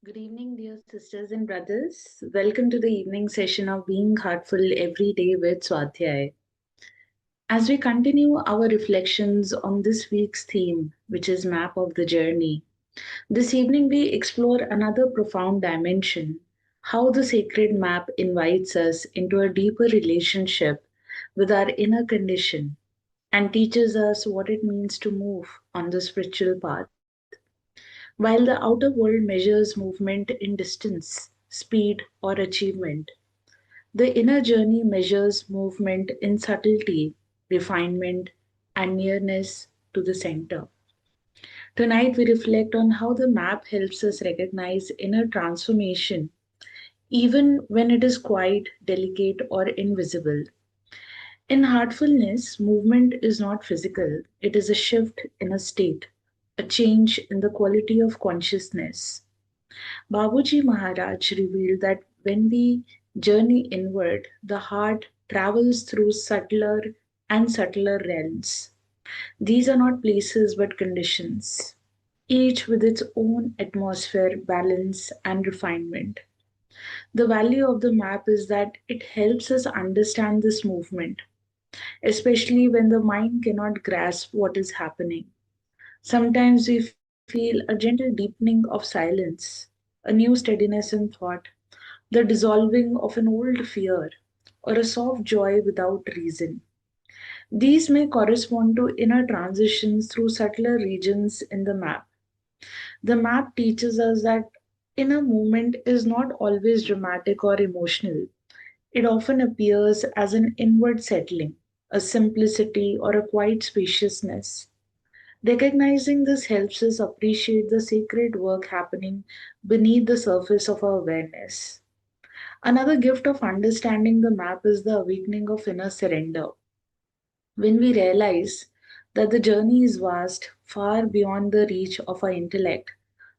Good evening, dear sisters and brothers. Welcome to the evening session of Being Heartful Every Day with Swadhyaya. As we continue our reflections on this week's theme, which is Map of the Journey, this evening we explore another profound dimension: how the sacred map invites us into a deeper relationship with our inner condition and teaches us what it means to move on the spiritual path. While the outer world measures movement in distance, speed, or achievement, the inner journey measures movement in subtlety, refinement, and nearness to the center. Tonight, we reflect on how the map helps us recognize inner transformation, even when it is quiet, delicate, or invisible. In heartfulness, movement is not physical, it is a shift in a state, a change in the quality of consciousness. Babuji Maharaj revealed that when we journey inward, the heart travels through subtler and subtler realms. These are not places but conditions, each with its own atmosphere, balance, and refinement. The value of the map is that it helps us understand this movement, especially when the mind cannot grasp what is happening. Sometimes we feel a gentle deepening of silence, a new steadiness in thought, the dissolving of an old fear, or a soft joy without reason. These may correspond to inner transitions through subtler regions in the map. The map teaches us that inner movement is not always dramatic or emotional. It often appears as an inward settling, a simplicity, or a quiet spaciousness. Recognizing this helps us appreciate the sacred work happening beneath the surface of our awareness. Another gift of understanding the map is the awakening of inner surrender. When we realize that the journey is vast, far beyond the reach of our intellect,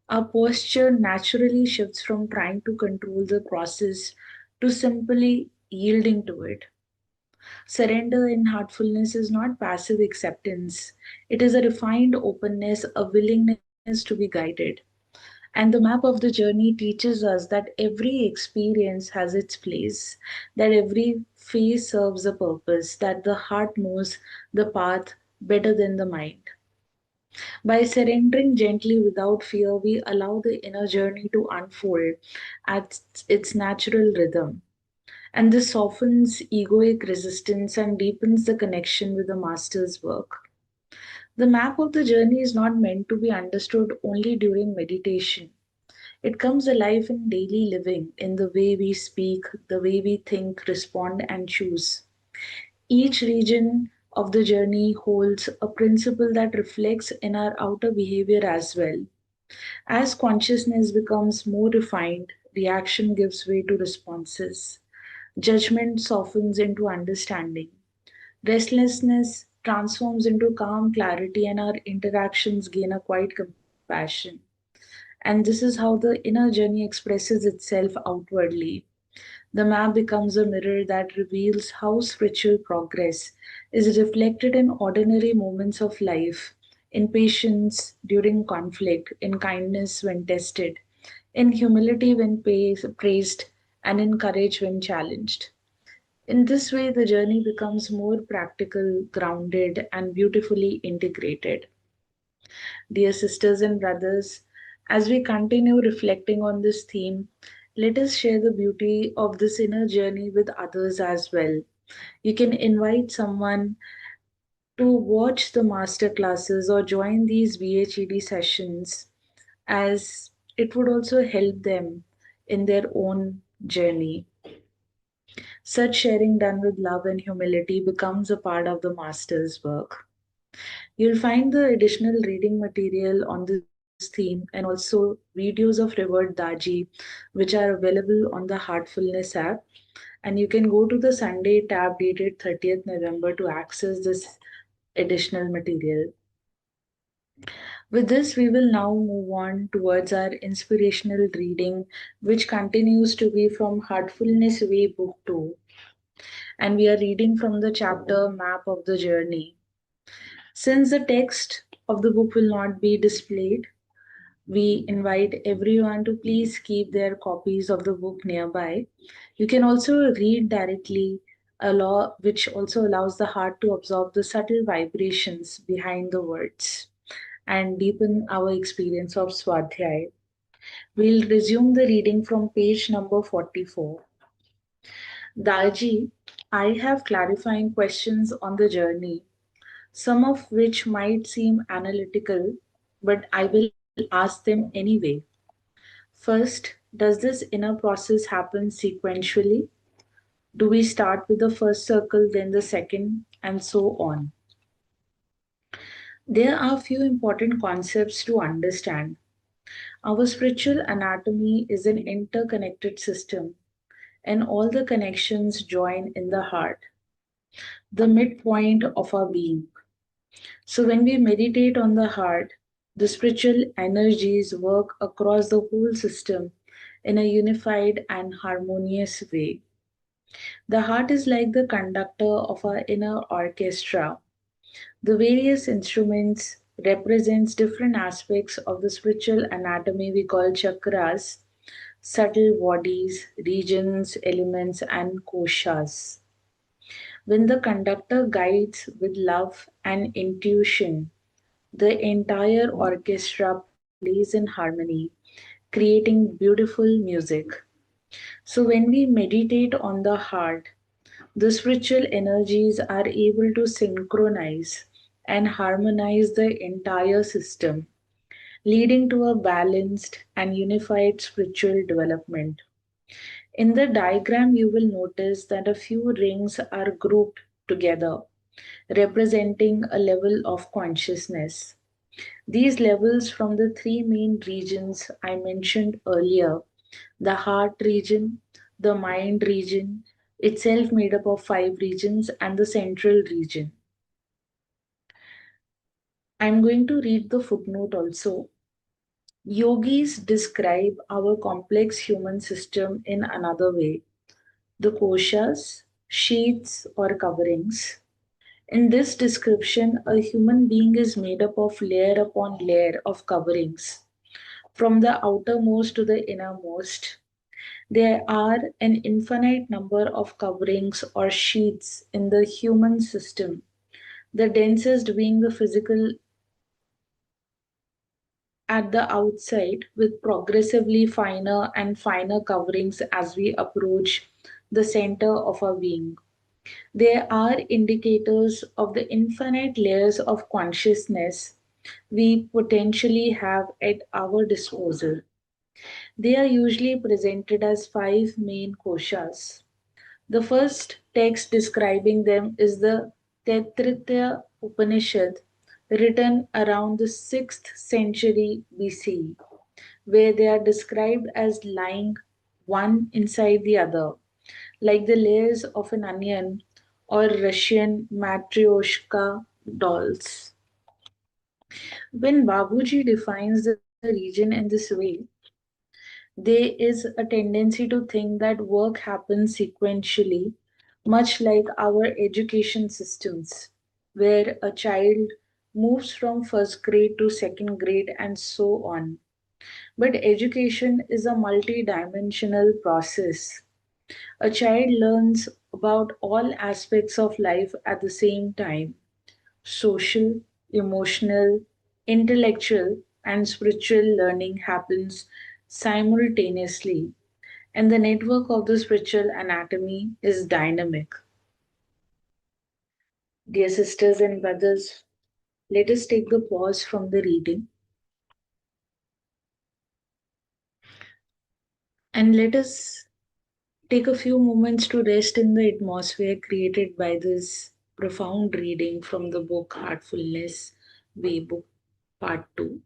our posture naturally shifts from trying to control the process to simply yielding to it. Surrender in heartfulness is not passive acceptance, it is a refined openness, a willingness to be guided. And the map of the journey teaches us that every experience has its place, that every phase serves a purpose, that the heart knows the path better than the mind. By surrendering gently without fear, we allow the inner journey to unfold at its natural rhythm. And this softens egoic resistance and deepens the connection with the Master's work. The map of the journey is not meant to be understood only during meditation. It comes alive in daily living, in the way we speak, the way we think, respond, and choose. Each region of the journey holds a principle that reflects in our outer behavior as well. As consciousness becomes more refined, reaction gives way to responses. Judgment softens into understanding. Restlessness transforms into calm clarity, and our interactions gain a quiet compassion. And this is how the inner journey expresses itself outwardly. The map becomes a mirror that reveals how spiritual progress is reflected in ordinary moments of life, in patience during conflict, in kindness when tested, in humility when praised, and in courage when challenged. In this way, the journey becomes more practical, grounded, and beautifully integrated. Dear sisters and brothers, as we continue reflecting on this theme, let us share the beauty of this inner journey with others as well. You can invite someone to watch the master classes or join these BHED sessions, as it would also help them in their own journey. Such sharing done with love and humility becomes a part of the master's work. You'll find the additional reading material on this theme and also videos of Revered Daji, which are available on the Heartfulness app. And you can go to the Sunday tab dated 30th November to access this additional material. With this, we will now move on towards our inspirational reading, which continues to be from Heartfulness Way, Book 2. And we are reading from the chapter Map of the Journey. Since the text of the book will not be displayed, We invite everyone to please keep their copies of the book nearby. You can also read directly, which also allows the heart to absorb the subtle vibrations behind the words and deepen our experience of Swadhyaya. We'll resume the reading from page number 44. Dalji, I have clarifying questions on the journey, some of which might seem analytical, but I will ask them anyway. First, does this inner process happen sequentially? Do we start with the first circle, then the second, and so on? There are few important concepts to understand. Our spiritual anatomy is an interconnected system, and all the connections join in the heart, the midpoint of our being. So, when we meditate on the heart, the spiritual energies work across the whole system in a unified and harmonious way. The heart is like the conductor of our inner orchestra. The various instruments represents different aspects of the spiritual anatomy we call chakras, subtle bodies, regions, elements, and koshas. When the conductor guides with love and intuition, the entire orchestra plays in harmony, creating beautiful music. So, when we meditate on the heart, the spiritual energies are able to synchronize and harmonize the entire system, leading to a balanced and unified spiritual development. In the diagram, you will notice that a few rings are grouped together, representing a level of consciousness. These levels from the three main regions I mentioned earlier, the heart region, the mind region, itself made up of five regions, and the central region. I'm going to read the footnote also. Yogis describe our complex human system in another way, the koshas, sheaths, or coverings. In this description, a human being is made up of layer upon layer of coverings, from the outermost to the innermost. There are an infinite number of coverings or sheaths in the human system, the densest being the physical at the outside, with progressively finer and finer coverings as we approach the center of our being. There are indicators of the infinite layers of consciousness we potentially have at our disposal. They are usually presented as five main koshas. The first text describing them is the Taittiriya Upanishad, written around the 6th century BCE, where they are described as lying one inside the other, like the layers of an onion or Russian matryoshka dolls. When Babuji defines the region in this way, there is a tendency to think that work happens sequentially, much like our education systems, where a child moves from first grade to second grade and so on. But education is a multi-dimensional process. A child learns about all aspects of life at the same time: social, emotional, intellectual, and spiritual learning happens simultaneously, and the network of the spiritual anatomy is dynamic. Dear sisters and brothers, let us take the pause from the reading and let us take a few moments to rest in the atmosphere created by this profound reading from the book Heartfulness Way, book part 2.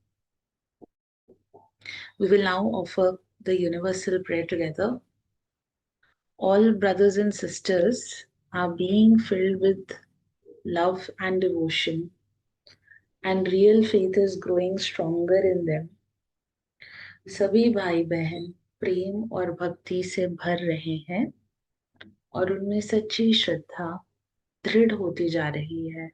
We will now offer the universal prayer together. All brothers and sisters are being filled with love and devotion, and real faith is growing stronger in them. सभी भाई बहन प्रेम और भक्ति से भर रहे हैं और उनमें सच्ची श्रद्धा दृढ़ होती जा रही है.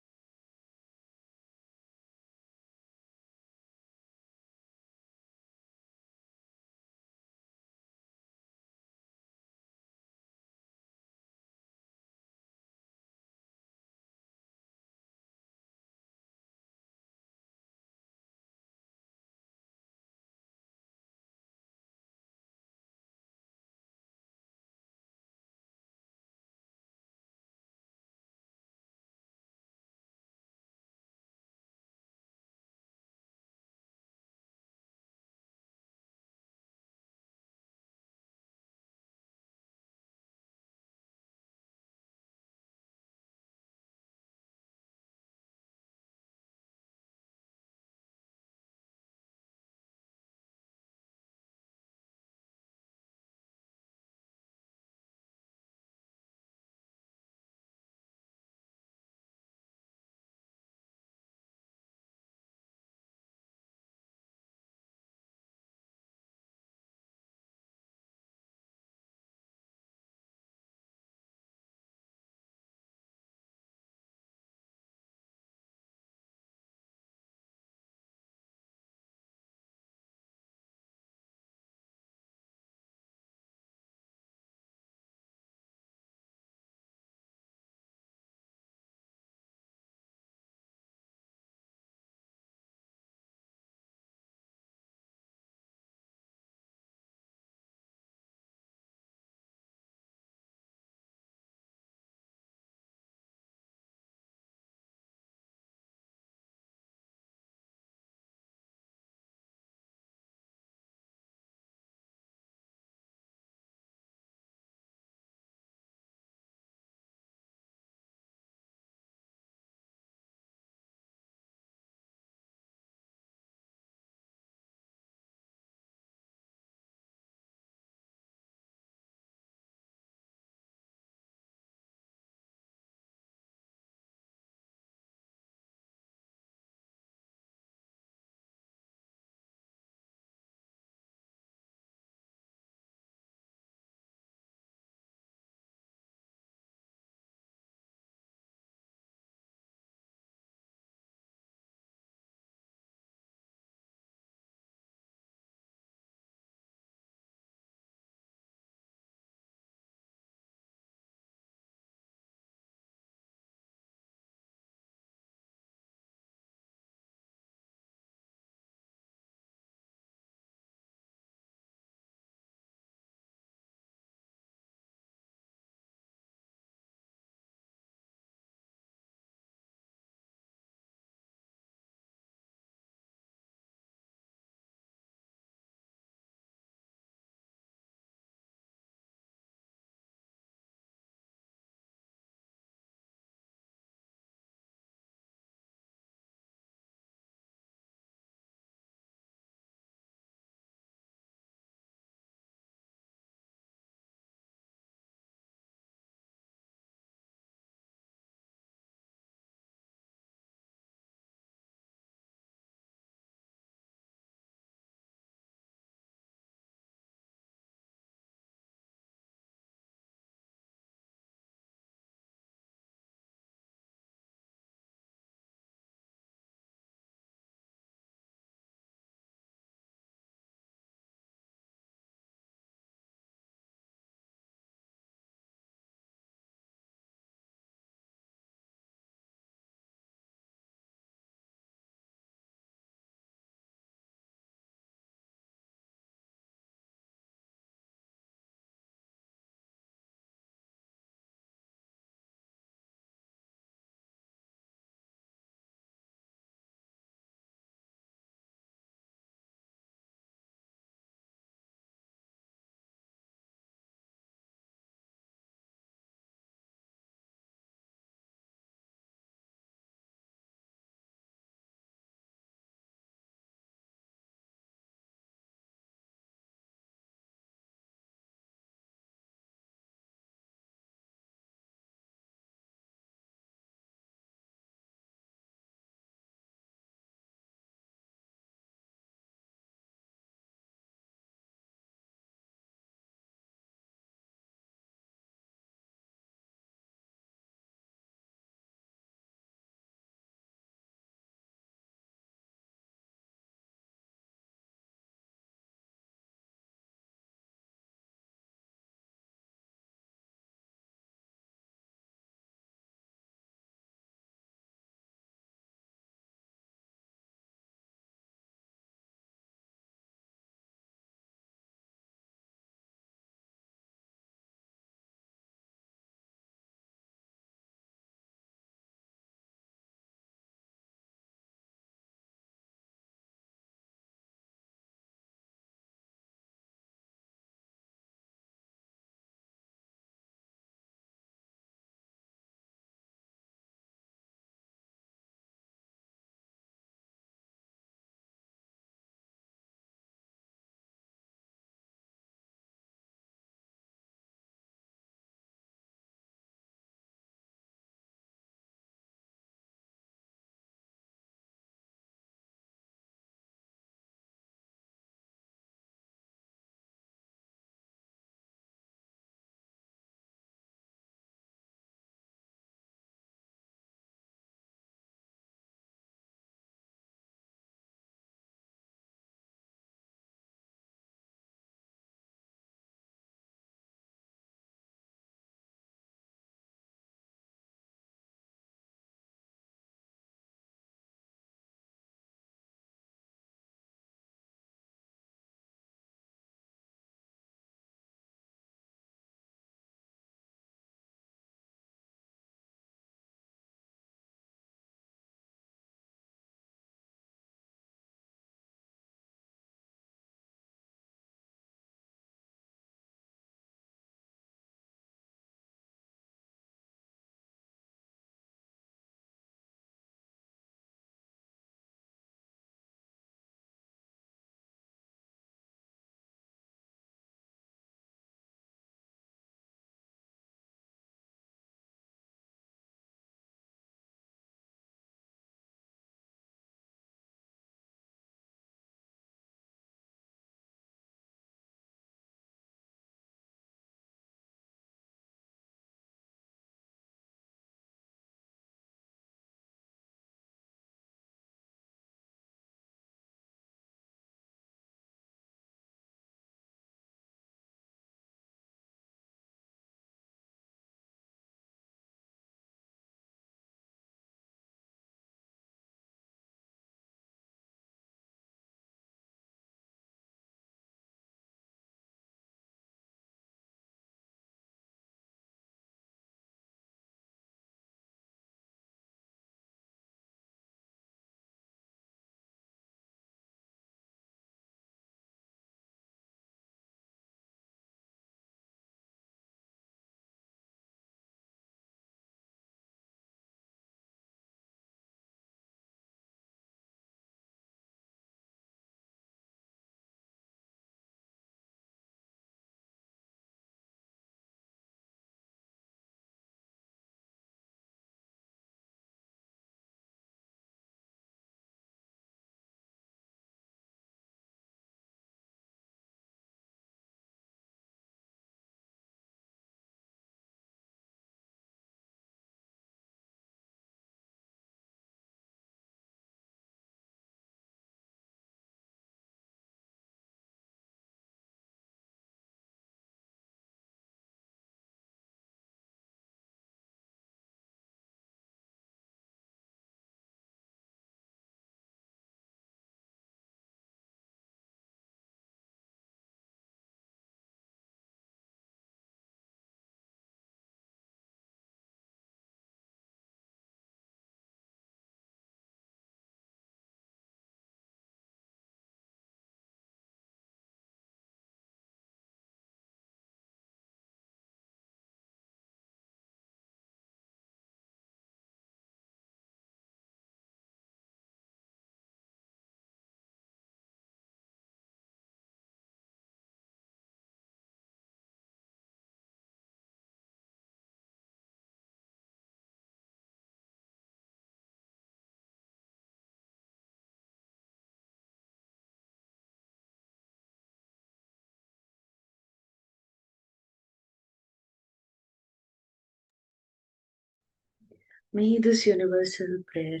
May this universal prayer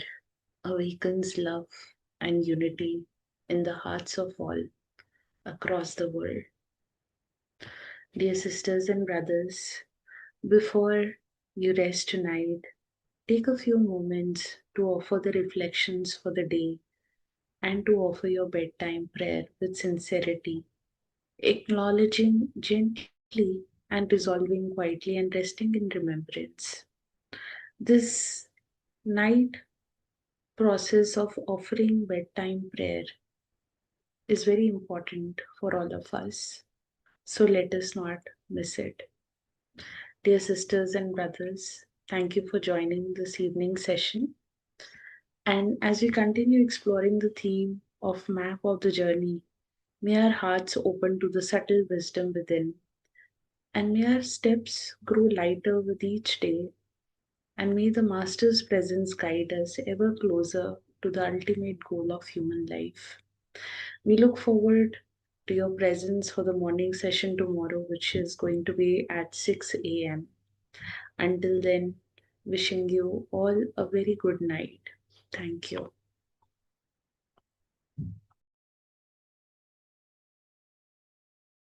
awakens love and unity in the hearts of all across the world. Dear sisters and brothers, before you rest tonight, take a few moments to offer the reflections for the day and to offer your bedtime prayer with sincerity, acknowledging gently and resolving quietly and resting in remembrance. This night process of offering bedtime prayer is very important for all of us. So let us not miss it. Dear sisters and brothers, thank you for joining this evening session. And as we continue exploring the theme of Map of the Journey, may our hearts open to the subtle wisdom within, and may our steps grow lighter with each day, and may the Master's presence guide us ever closer to the ultimate goal of human life. We look forward to your presence for the morning session tomorrow, which is going to be at 6 a.m. Until then, wishing you all a very good night. Thank you.